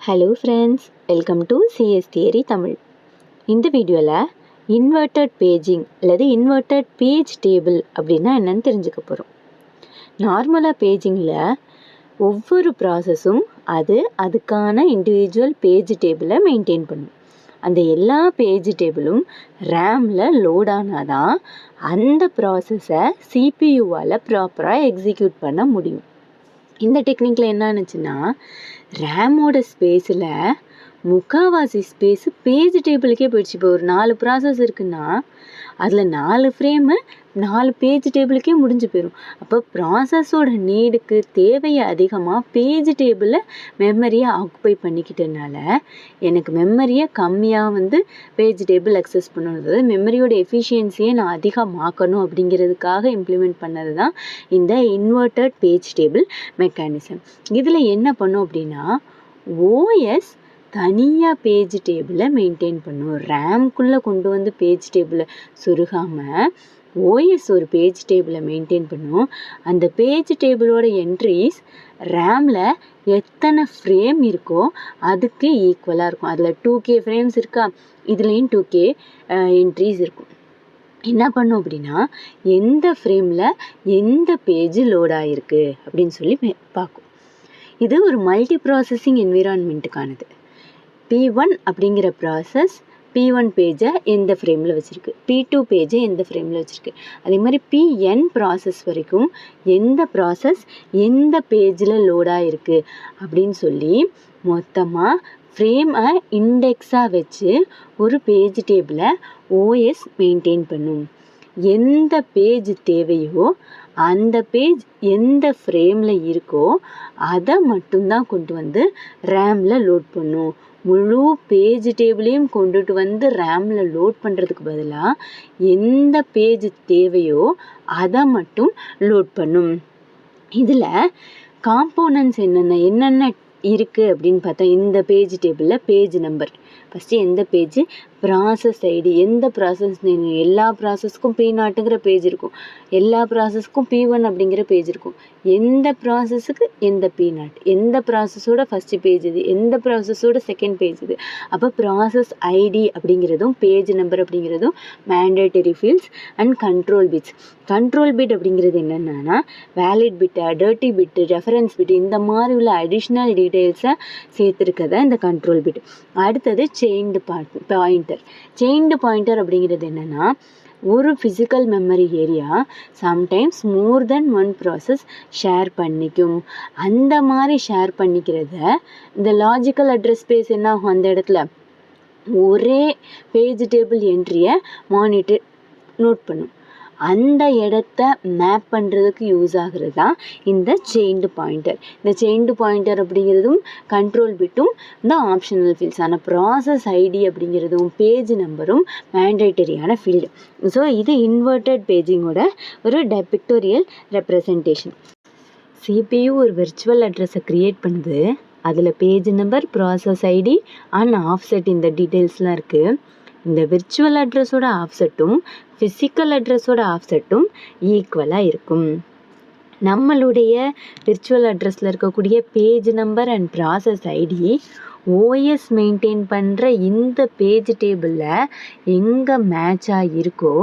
Hello friends, welcome to CS theory Tamil. இந்த வீடியோவில் inverted paging அல்லது இன்வெர்ட்டட் பேஜ் டேபிள் அப்படின்னா என்னன்னு தெரிஞ்சுக்க போகிறோம். நார்மலாக பேஜிங்கில் ஒவ்வொரு ப்ராசஸும் அதுக்கான இண்டிவிஜுவல் பேஜ் டேபிளை மெயின்டைன் பண்ணும். அந்த எல்லா பேஜ் டேபிளும் ரேமில் லோட் ஆனால் தான் அந்த ப்ராசஸை சிபியூவால் ப்ராப்பராக எக்ஸிக்யூட் பண்ண முடியும். இந்த டெக்னிக்கில் என்ன ஆச்சுன்னா, ரேமோட ஸ்பேஸில் முக்கால்வாசி ஸ்பேஸு பேஜ் டேபிளுக்கே போயிடுச்சு. இப்போ ஒரு 4 ப்ராசஸ் இருக்குன்னா அதில் 4 ஃப்ரேமு 4 பேஜ் டேபிளுக்கே முடிஞ்சு போயிடும். அப்போ ப்ராசஸோட நீடுக்கு தேவையை அதிகமாக பேஜ் டேபிளில் மெமரியை ஆக்குப்பை பண்ணிக்கிட்டனால எனக்கு மெமரியை கம்மியாக பேஜ் டேபிள் அக்சஸ் பண்ணணும். அதாவது மெமரியோட எஃபிஷியன்சியை நான் அதிகமாக்கணும் அப்படிங்கிறதுக்காக இம்ப்ளிமெண்ட் பண்ணது தான் இந்த இன்வெர்ட்டட் பேஜ் டேபிள் மெக்கானிசம். இதில் என்ன பண்ணும் அப்படின்னா, ஓஎஸ் தனியாக பேஜ் டேபிளை மெயின்டைன் பண்ணும். ரேம்குள்ளே கொண்டு பேஜ் டேபிளை சொருகாமல் ஓஎஸ் ஒரு பேஜ் டேபிளை மெயின்டைன் பண்ணும். அந்த பேஜ் டேபிளோட என்ட்ரிஸ் ரேமில் எத்தனை ஃப்ரேம் இருக்கோ அதுக்கு ஈக்குவலாக இருக்கும். அதில் 2K ஃப்ரேம்ஸ் இருக்கா, இதுலேயும் 2K என்ட்ரிஸ் இருக்கும். என்ன பண்ணும் அப்படின்னா, எந்த ஃப்ரேமில் எந்த பேஜ் லோட் ஆகிருக்கு அப்படின்னு சொல்லி பார்க்கும். இது ஒரு மல்டி ப்ராசஸிங் என்விரான்மெண்ட்டுக்கானது. P1 அப்படிங்கிற ப்ராசஸ் P1 பேஜை எந்த ஃப்ரேமில் வச்சுருக்கு, P2 பேஜை எந்த ஃப்ரேமில் வச்சுருக்கு, அதே மாதிரி Pn ப்ராசஸ் வரைக்கும் எந்த ப்ராசஸ் எந்த பேஜில் லோடாக இருக்குது அப்படின்னு சொல்லி மொத்தமாக ஃப்ரேமை இண்டெக்ஸாக வச்சு ஒரு பேஜ் டேபிளை ஓஎஸ் மெயின்டைன் பண்ணும். எந்த பேஜ் தேவையோ அந்த பேஜ் எந்த ஃப்ரேமில் இருக்கோ அதை மட்டும்தான் கொண்டு ரேமில் லோட் பண்ணும். முழு பேஜ் டேபிளையும் கொண்டுட்டு ரேமில் லோட் பண்ணுறதுக்கு பதிலாக எந்த பேஜ் தேவையோ அதை மட்டும் லோட் பண்ணும். இதில் காம்போனன்ட்ஸ் என்னென்ன இருக்குது அப்படின்னு பார்த்தா, இந்த பேஜ் டேபிளில் பேஜ் நம்பர் ஃபஸ்ட்டு, எந்த பேஜ், ப்ராசஸ் ஐடி, எந்த ப்ராசஸ் நேம், எல்லா ப்ராசஸ்க்கும் P0ங்கிற பேஜ் இருக்கும், எல்லா ப்ராசஸ்க்கும் P1 அப்படிங்கிற பேஜ் இருக்கும். எந்த ப்ராசஸுக்கு எந்த P0, எந்த ப்ராசஸோட ஃபஸ்ட்டு பேஜ் இது, எந்த ப்ராசஸோட செகண்ட் பேஜ் இது. அப்போ ப்ராசஸ் ஐடி அப்படிங்கிறதும் பேஜ் நம்பர் அப்படிங்கிறதும் mandatory fields and control bits. Control bit அப்படிங்கிறது என்னென்னா, வேலிட் பிட்டு, டர்ட்டி பிட்டு, ரெஃபரன்ஸ் பிட்டு, இந்த மாதிரி உள்ள அடிஷ்னல் டீட்டெயில்ஸை சேர்த்துருக்கதா இந்த கண்ட்ரோல் பிட். அடுத்தது செயின்டு பாயிண்டர். செயின்டு பாயிண்டர் அப்படிங்கிறது என்னென்னா, ஒரு ஃபிசிக்கல் மெமரி ஏரியா சம்டைம்ஸ் மோர் தென் ஒன் ப்ராசஸ் ஷேர் பண்ணிக்கும். அந்த மாதிரி ஷேர் பண்ணிக்கிறத இந்த லாஜிக்கல் அட்ரஸ் ஸ்பேஸ் என்ன ஆகும், அந்த இடத்துல ஒரே பேஜ் டேபிள் என்ட்ரியை மானிட்டர் நோட் பண்ணும். அந்த இடத்த மேப் பண்ணுறதுக்கு யூஸ் ஆகிறது தான் இந்த செயின்டு பாயிண்டர். இந்த செயின்டு பாயிண்டர் அப்படிங்கிறதும் கண்ட்ரோல் பிட்டும் இந்த ஆப்ஷனல் ஃபீல்ட்ஸ். ஆனால் ப்ராசஸ் ஐடி அப்படிங்கிறதும் பேஜ் நம்பரும் மேண்டேட்டரியான ஃபீல்டு. ஸோ இது இன்வெர்ட்டட் பேஜிங்கோட ஒரு பிக்டோரியல் ரெப்ரசன்டேஷன். சிபியு ஒரு விர்ச்சுவல் அட்ரஸை க்ரியேட் பண்ணுது. அதில் page number, process ID and offset இந்த டீட்டெயில்ஸ்லாம் இருக்குது. இந்த விர்ச்சுவல் அட்ரஸோட ஆஃப்செட்டும் ஃபிசிக்கல் அட்ரஸோட ஆஃப்செட்டும் ஈக்குவலாக இருக்கும். நம்மளுடைய விர்ச்சுவல் அட்ரஸில் இருக்கக்கூடிய page number and process ID OS maintain பண்ணுற இந்த பேஜ் டேபிளில் எங்கே மேட்சாக இருக்கோ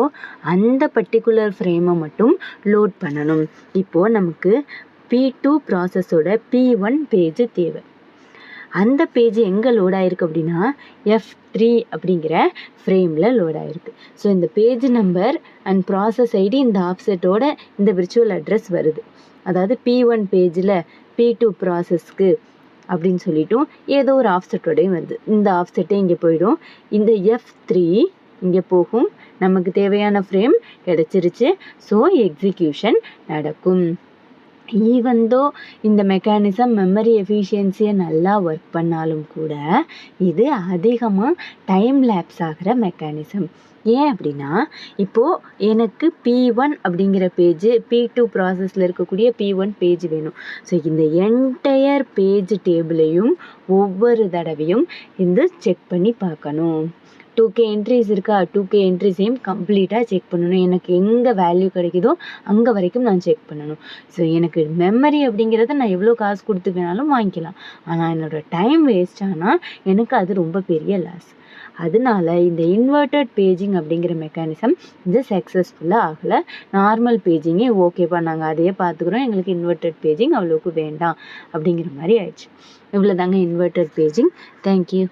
அந்த பர்டிகுலர் ஃப்ரேமை மட்டும் லோட் பண்ணணும். இப்போது நமக்கு P2 ப்ராசஸோட P1 பேஜ் தேவை. அந்த பேஜ் எங்கே லோட் ஆகிருக்கு அப்படின்னா F3 அப்படிங்கிற ஃப்ரேமில் லோட் ஆகிருக்கு. ஸோ இந்த page number and process ID இந்த ஆஃப்செட்டோட இந்த விர்ச்சுவல் அட்ரஸ் வருது. அதாவது P1 பேஜில் P2 ப்ராசஸ்க்கு அப்படின்னு சொல்லிட்டும் ஏதோ ஒரு ஆஃப்செட்டோடையும் வருது. இந்த ஆஃப்செட்டே இங்கே போயிடும், இந்த F3 இங்கே போகும். நமக்கு தேவையான ஃப்ரேம் கிடச்சிருச்சு. ஸோ எக்ஸிக்யூஷன் நடக்கும். ஈவன்தோ இந்த மெக்கானிசம் மெமரி எஃபிஷியன்சியை நல்லா ஒர்க் பண்ணாலும் கூட இது அதிகமாக டைம் லேப்ஸ் ஆகிற மெக்கானிசம். ஏன் அப்படின்னா, இப்போது எனக்கு P1 அப்படிங்கிற பேஜ், P2 ப்ராசஸில் இருக்கக்கூடிய P1 பேஜ் வேணும். ஸோ இந்த என்டையர் பேஜ் டேபிளையும் ஒவ்வொரு தடவையும் செக் பண்ணி பார்க்கணும். 2K என்ட்ரிஸ் இருக்கா, 2K என்ட்ரிஸையும் கம்ப்ளீட்டாக செக் பண்ணணும். எனக்கு எங்கே வேல்யூ கிடைக்குதோ அங்கே வரைக்கும் நான் செக் பண்ணணும். ஸோ எனக்கு மெமரி அப்படிங்கிறத நான் எவ்வளோ காசு கொடுத்து வேணாலும் வாங்கிக்கலாம். ஆனால் என்னோடய டைம் வேஸ்ட் ஆனால் எனக்கு அது ரொம்ப பெரிய லாஸ். அதனால இந்த இன்வெர்ட்டட் பேஜிங் அப்படிங்கிற மெக்கானிசம் இது சக்ஸஸ்ஃபுல்லாக ஆகலை. நார்மல் பேஜிங்கே ஓகேப்பா, நாங்கள் அதையே பார்த்துக்குறோம், எங்களுக்கு இன்வெர்ட்டட் பேஜிங் அவ்வளோக்கு வேண்டாம் அப்படிங்கிற மாதிரி ஆயிடுச்சு. இவ்வளோ தாங்க இன்வெர்ட்டட் பேஜிங். தேங்க்யூ.